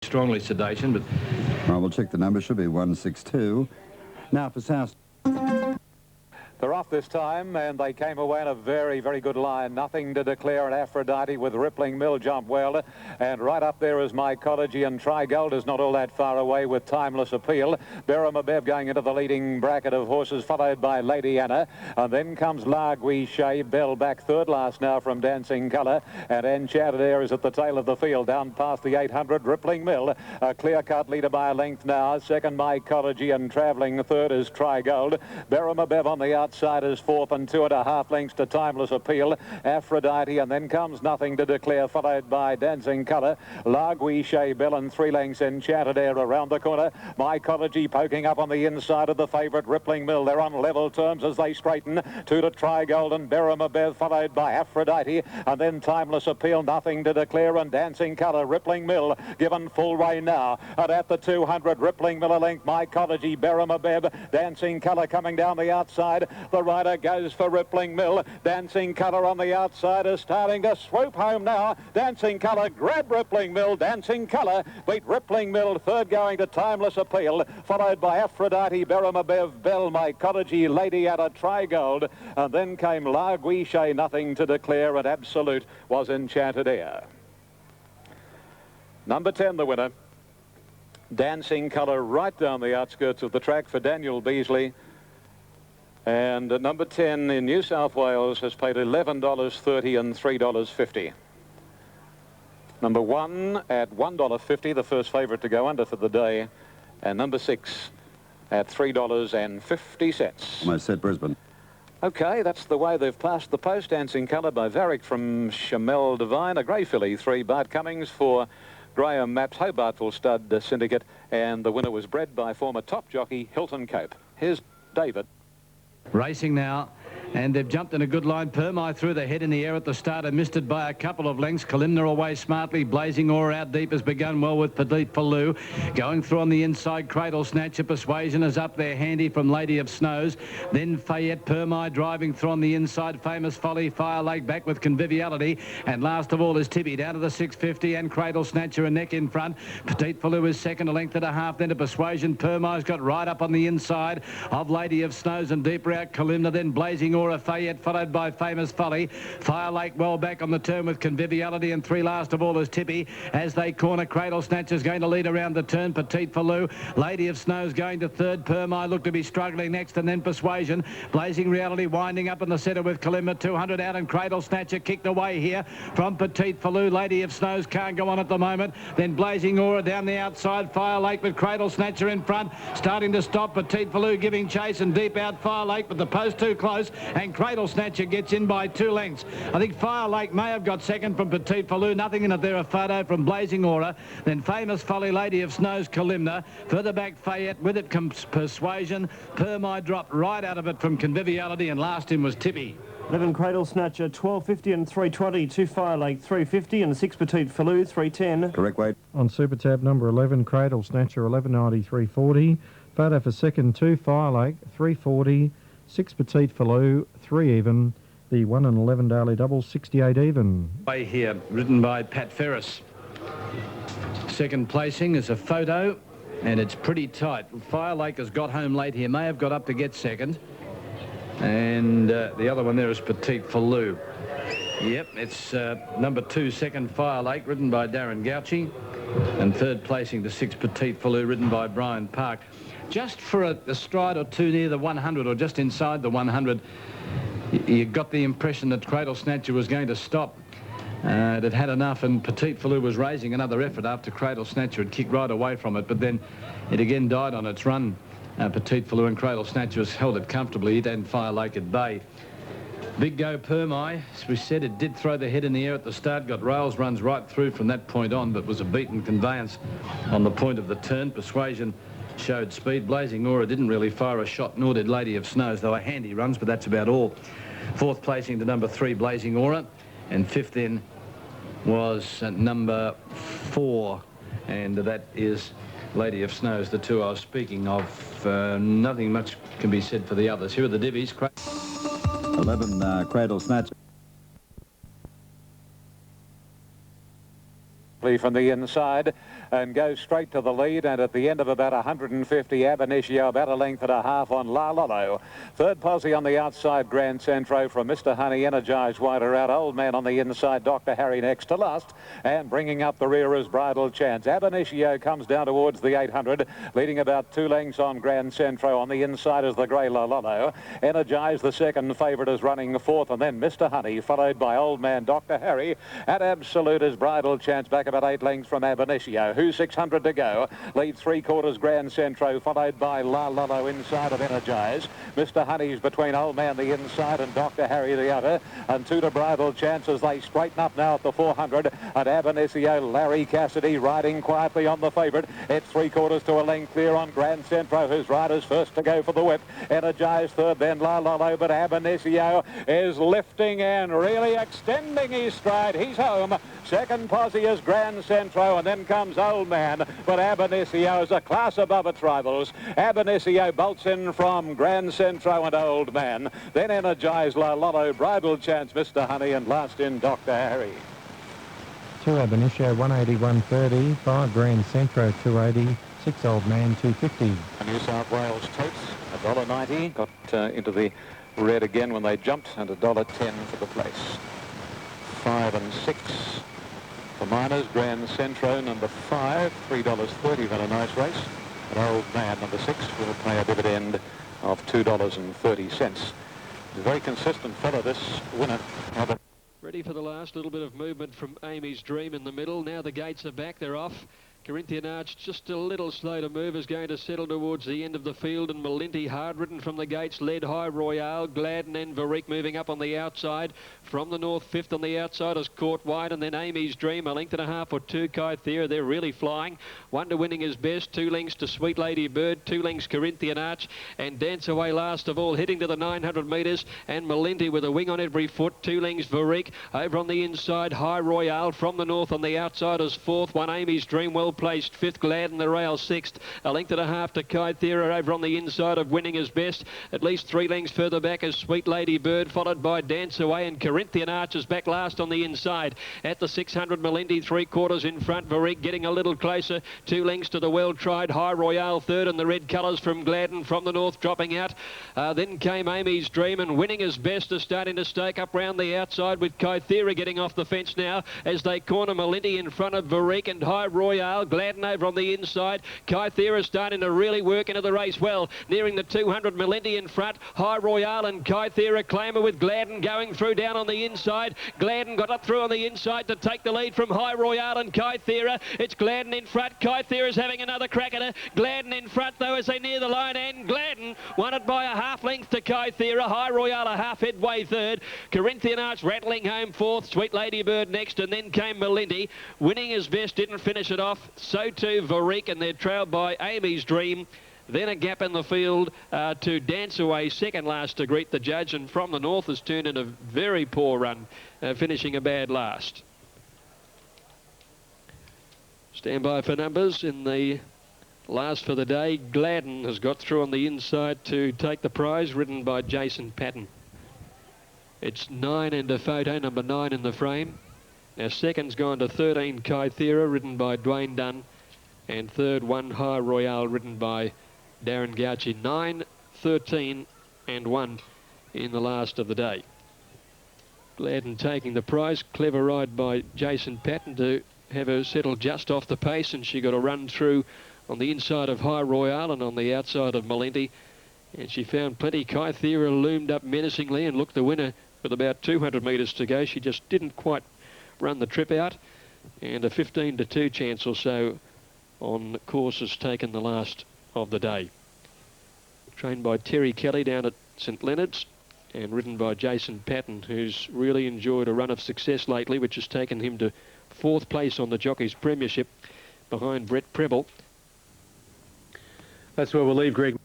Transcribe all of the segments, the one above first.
strongly sedation, but... Well, we'll check the number. Should be 162. Now for South... They're off this time, and they came away in a very, very good line. Nothing to declare, and Aphrodite with Rippling Mill jump well. And right up there is Mycology, and Trigold is not all that far away with Timeless Appeal. Berrima going into the leading bracket of horses, followed by Lady Anna. And then comes La Guichet, Bell back third last now from Dancing Colour. And Enchanted Air is at the tail of the field, down past the 800, Rippling Mill. A clear-cut leader by a length now. Second, Mycology, and travelling third is Trigold. Berrima on the outside is fourth, and 2.5 lengths to Timeless Appeal. Aphrodite, and then comes Nothing to Declare, followed by Dancing Colour. La Guichet, Bell, and 3 lengths Enchanted Air around the corner. Mycology poking up on the inside of the favourite Rippling Mill. They're on level terms as they straighten. 2 to Trigold and Berrima, followed by Aphrodite, and then Timeless Appeal, Nothing to Declare, and Dancing Colour. Rippling Mill given full rein now, and at the 200, Rippling Mill a length. Mycology, Berrima, Dancing Colour coming down the outside. The rider goes for Rippling Mill. Dancing Colour on the outside is starting to swoop home now. Dancing Colour grab Rippling Mill. Dancing Colour beat Rippling Mill. Third going to Timeless Appeal, followed by Aphrodite, Berrima, Bell, Mycology, Lady Anna, Trigold, and then came La Guichet, Nothing to Declare, and Absolute was Enchanted Air. Number 10, the winner. Dancing Colour right down the outskirts of the track for Daniel Beasley. And number 10 in New South Wales has paid $11.30 and $3.50. Number 1 at $1.50, the first favourite to go under for the day. And number 6 at $3.50. Almost set Brisbane. OK, that's the way they've passed the post. Dancing Colour by Varick from Chamel Divine. A grey filly, 3, Bart Cummings for Graham Maps, Hobartville Stud Syndicate. And the winner was bred by former top jockey Hilton Cope. Here's David. Racing now, and they've jumped in a good line. Permai through the head in the air at the start and missed it by a couple of lengths. Kalimna away smartly. Blazing Aura out deep has begun well with Petite Falou. Going through on the inside, Cradle Snatcher. Persuasion is up there handy from Lady of Snows. Then Fayette, Permai driving through on the inside. Famous Folly, Fire Lake back with Conviviality. And last of all is Tippy down to the 650 and Cradle Snatcher and neck in front. Petite Falou is second, a length and a half. Then to Persuasion. Permai's got right up on the inside of Lady of Snows and deeper out Kalimna. Then Blazing Aura, Fayette, followed by Famous Folly. Fire Lake well back on the turn with Conviviality, and 3 last of all is Tippy. As they corner, Cradle Snatcher's going to lead around the turn. Petite Falou, Lady of Snows going to third. Permai looked to be struggling next, and then Persuasion. Blazing Reality winding up in the centre with Kalimna, 200 out, and Cradle Snatcher kicked away here from Petite Falou. Lady of Snows can't go on at the moment. Then Blazing Aura down the outside. Fire Lake with Cradle Snatcher in front, starting to stop. Petite Falou giving chase, and deep out Fire Lake, but the post too close, and Cradle Snatcher gets in by 2 lengths. I think Fire Lake may have got second from Petite Falou. Nothing in it there, a photo from Blazing Aura. Then Famous Folly, Lady of Snows, Kalimna. Further back Fayette, with it comes Persuasion. Permai dropped right out of it from Conviviality, and last in was Tippy. 11 Cradle Snatcher, 12.50 and 3.20. 2 Fire Lake, 3.50, and 6 Petite Falou, 3.10. Correct weight. On Super Tab number 11, Cradle Snatcher, 11.90, 3.40. Photo for second, 2 Fire Lake, 3.40. 6 Petite Falou, 3 even. The 1 and 11 Daily Double, 68 even. Way here, written by Pat Ferris. Second placing is a photo, and it's pretty tight. Fire Lake has got home late here, may have got up to get second. And the other one there is Petite Falou. Yep, it's number 2, second Fire Lake, ridden by Darren Gauchi. And third placing to 6 Petite Falou, ridden by Brian Park. Just for a stride or two near the 100, or just inside the 100, you got the impression that Cradle Snatcher was going to stop. It had enough, and Petite Falou was raising another effort after Cradle Snatcher had kicked right away from it, but then it again died on its run. Petite Falou and Cradle Snatcher has held it comfortably, it and Fire Lake at bay. Big Go Permai, as we said, it did throw the head in the air at the start, got rails runs right through from that point on, but was a beaten conveyance on the point of the turn. Persuasion showed speed. Blazing Aura didn't really fire a shot, nor did Lady of Snows. They were handy runs, but that's about all. Fourth placing to number 3, Blazing Aura, and fifth in was number 4, and that is Lady of Snows, the 2 I was speaking of. Nothing much can be said for the others. Here are the divvies. 11 Cradle Snatcher. From the inside, and goes straight to the lead, and at the end of about 150, Ab Initio about a length and a half on La Lolo. Third posse on the outside, Grand Centro from Mr. Honey, Energized wider out, Old Man on the inside, Dr. Harry next to last, and bringing up the rear is Bridal Chance. Ab Initio comes down towards the 800, leading about 2 lengths on Grand Centro. On the inside is the grey La Lolo. Energized, the second favourite, is running fourth, and then Mr. Honey, followed by Old Man Dr. Harry. At Absolute is Bridal Chance, back about 8 lengths from Ab Initio. Who's 600 to go? Lead 3/4 Grand Centro, followed by La Lolo inside of Energize. Mr. Honey's between Old Man the inside and Dr. Harry the other, and 2 to Bridal Chance as they straighten up now at the 400. At Ab Initio, Larry Cassidy riding quietly on the favourite. It's 3/4 to a length clear on Grand Centro, whose rider's first to go for the whip. Energized third, then La Lolo, but Ab Initio is lifting and really extending his stride. He's home. Second posse is Grand Centro, and then comes Old Man, but Ab Initio is a class above its rivals. Ab Initio bolts in from Grand Centro and Old Man. Then Energized, La Lolo, Bridal Chance, Mr. Honey, and last in Dr. Harry. 2 Ab Initio, 180, 130. 5 Grand Centro, 280. 6 Old Man, 250. New South Wales totes, $1.90. Got into the red again when they jumped, and $1.10 for the place. 5 and 6 for Miners. Grand Centro, number 5, $3.30 for a nice race. And Old Man, number 6, will pay a dividend of $2.30. He's a very consistent fellow, this winner. Ready for the last little bit of movement from Amy's Dream in the middle. Now the gates are back, they're off. Corinthian Arch just a little slow to move, is going to settle towards the end of the field, and Melinti, hard ridden from the gates, led High Royale, Gladden and Varick moving up on the outside. From the north, fifth on the outside is Caught Wide, and then Amy's Dream, a length and a half or 2 Kythera. They're really flying. Wonder Winning is best, 2 lengths to Sweet Lady Bird, 2 lengths Corinthian Arch, and Dance Away last of all, heading to the 900 metres, and Melinti with a wing on every foot, 2 lengths Varick. Over on the inside, High Royale. From the north on the outside is fourth, 1 Amy's Dream, well placed, fifth Gladden the rail, sixth, a length and a half to Kythera. Over on the inside of Winning is best, at least 3 lengths further back is Sweet Lady Bird, followed by Dance Away, and Corinthian Arch is back last on the inside. At the 600, Melinti 3/4 in front, Varick getting a little closer, 2 lengths to the well-tried High Royale third, and the red colours from Gladden. From the north dropping out, then came Amy's Dream, and Winning is best is starting to stake up round the outside, with Kythera getting off the fence now as they corner Melinti in front of Varick and High Royale. Gladden over on the inside. Kythera starting to really work into the race well. Nearing the 200, Melinti in front. High Royale and Kythera claimer with Gladden going through down on the inside. Gladden got up through on the inside to take the lead from High Royale and Kythera. It's Gladden in front. Kythera's having another crack at her. Gladden in front though as they near the line, and Gladden won it by a half length to Kythera. High Royale a half headway third. Corinthian Arch rattling home fourth. Sweet Lady Bird next, and then came Melinti. Winning is best, didn't finish it off. So too Varick, and they're trailed by Amy's Dream. Then a gap in the field to Dance Away, second last to greet the judge, and from the north has turned in a very poor run, finishing a bad last. Stand by for numbers in the last for the day. Gladden has got through on the inside to take the prize, ridden by Jason Patton. It's 9 and a photo, number 9 in the frame. Now second's gone to 13 Kythera, ridden by Dwayne Dunn, and third 1 High Royale, ridden by Darren Gauci. 9, 13 and 1 in the last of the day. Gladden taking the prize. Clever ride by Jason Patton to have her settle just off the pace, and she got a run through on the inside of High Royale and on the outside of Melinti, and she found plenty. Kythera loomed up menacingly and looked the winner with about 200 metres to go. She just didn't quite run the trip out, and a 15 to 2 chance or so on course has taken the last of the day. Trained by Terry Kelly down at St Leonard's and ridden by Jason Patton, who's really enjoyed a run of success lately, which has taken him to 4th place on the Jockeys Premiership behind Brett Preble. That's where we'll leave, Greg.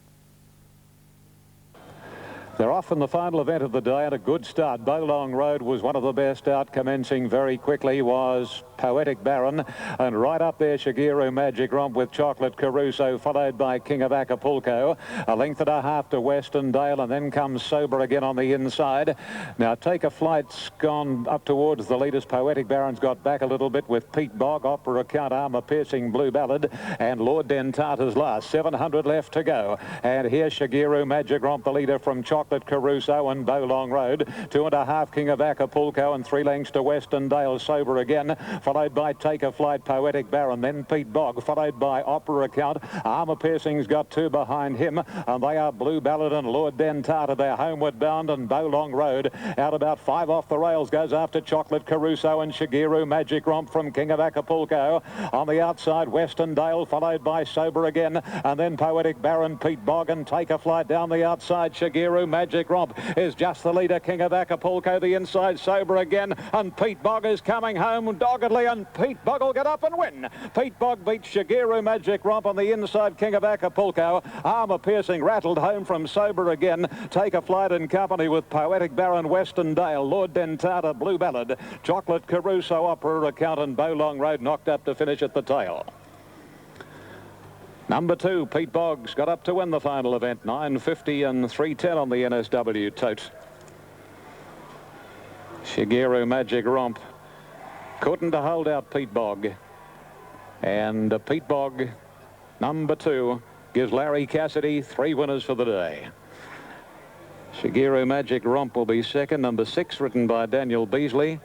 They're off in the final event of the day, and a good start. Bowlong Road was one of the best out. Commencing very quickly was Poetic Baron, and right up there Shigeru Magic Romp with Chocolate Caruso, followed by King of Acapulco. A length and a half to Western Dale, and then comes Sober again on the inside. Now Take a Flight's gone up towards the leaders. Poetic Baron's got back a little bit with Pete Bog, Opera Count, Armour Piercing, Blue Ballad, and Lord Dentata's last. 700 left to go. And here's Shigeru Magic Romp, the leader from Chocolate Caruso and Bowlong Road. 2.5 King of Acapulco, and 3 lengths to Western Dale. Sober again, followed by Take a Flight, Poetic Baron, then Pete Bog, followed by Opera Count. Armour Piercing's got 2 behind him, and they are Blue Ballad and Lord Dentata. They're homeward bound, and Bowlong Road out about 5 off the rails goes after Chocolate Caruso and Shigeru Magic Romp from King of Acapulco. On the outside, Western Dale, followed by Sober again, and then Poetic Baron, Pete Bog, and Take a Flight down the outside. Shigeru Magic Romp is just the leader. King of Acapulco, the inside, Sober again, and Pete Bog is coming home doggedly, and Pete Bog will get up and win. Pete Bog beats Shigeru Magic Romp on the inside. King of Acapulco, Armour Piercing rattled home from Sober again. Take a Flight in company with Poetic Baron, Western Dale, Lord Dentata, Blue Ballad, Chocolate Caruso, Opera Account, and Bowlong Road knocked up to finish at the tail. Number 2, Pete Boggs, got up to win the final event. 9.50 and 3.10 on the NSW tote. Shigeru Magic Romp couldn't hold out Pete Bog. And Pete Bog, number 2, gives Larry Cassidy 3 winners for the day. Shigeru Magic Romp will be second. Number 6, written by Daniel Beasley.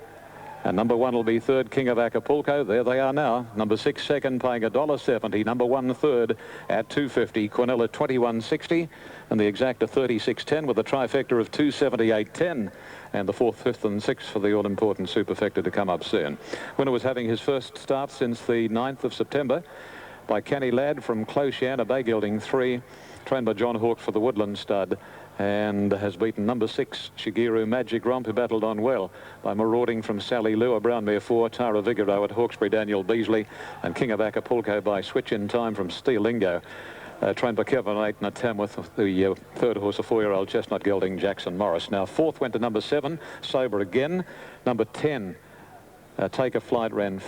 And number 1 will be third, King of Acapulco. There they are now. Number 6 second, paying $1.70. Number 1 third at $2.50. Quinella 21.60, and the exacta 36.10 with a trifecta of 278.10. And the 4th, 5th, and 6th for the all-important superfecta to come up soon. Winner was having his first start since the 9th of September by Kenny Ladd from Closhan, a bay gilding 3, trained by John Hawke for the Woodland stud, and has beaten number 6, Shigeru Magic Romp, who battled on well by Marauding from Sally Lou, a brown mare 4, Tara Vigoro at Hawkesbury, Daniel Beasley, and King of Acapulco by Switch in Time from Steel Lingo, trained by Kevin Ayton at Tamworth, the 3rd horse, a 4-year-old chestnut gelding, Jackson Morris. Now 4th went to number 7, Sober again. Number 10, Take a Flight, ran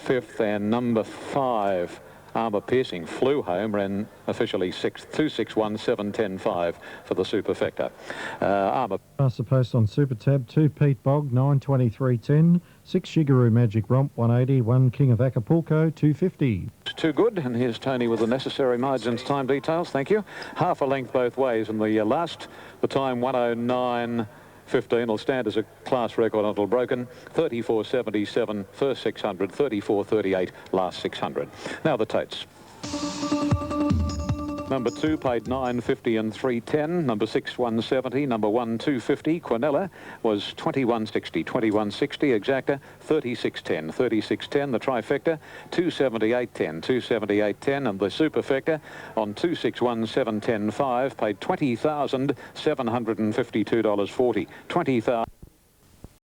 5th, and number 5, Armour Piercing, flew home, ran officially 6th, 261.710.5 for the superfecta. Armour. Past the post on Super Tab, 2 Pete Bog, 9.23.10, 6 Shigeru Magic Romp, 180, 1 King of Acapulco, 250. Too good, and here's Tony with the necessary margins, time details. Thank you. Half a length both ways, and the last, the time 109.15 will stand as a class record until broken. 34.77 first 600, 34.38 last 600. Now the totes. Number 2 paid $9.50 and $3.10. Number 6 $1.70. Number 1 $2.50. Quinella was $21.60. $21.60 exacta. $36.10. $36.10. The trifecta $278.10. $278.10. And the superfecta on $261.710.5 paid $20,752.40. $20,000.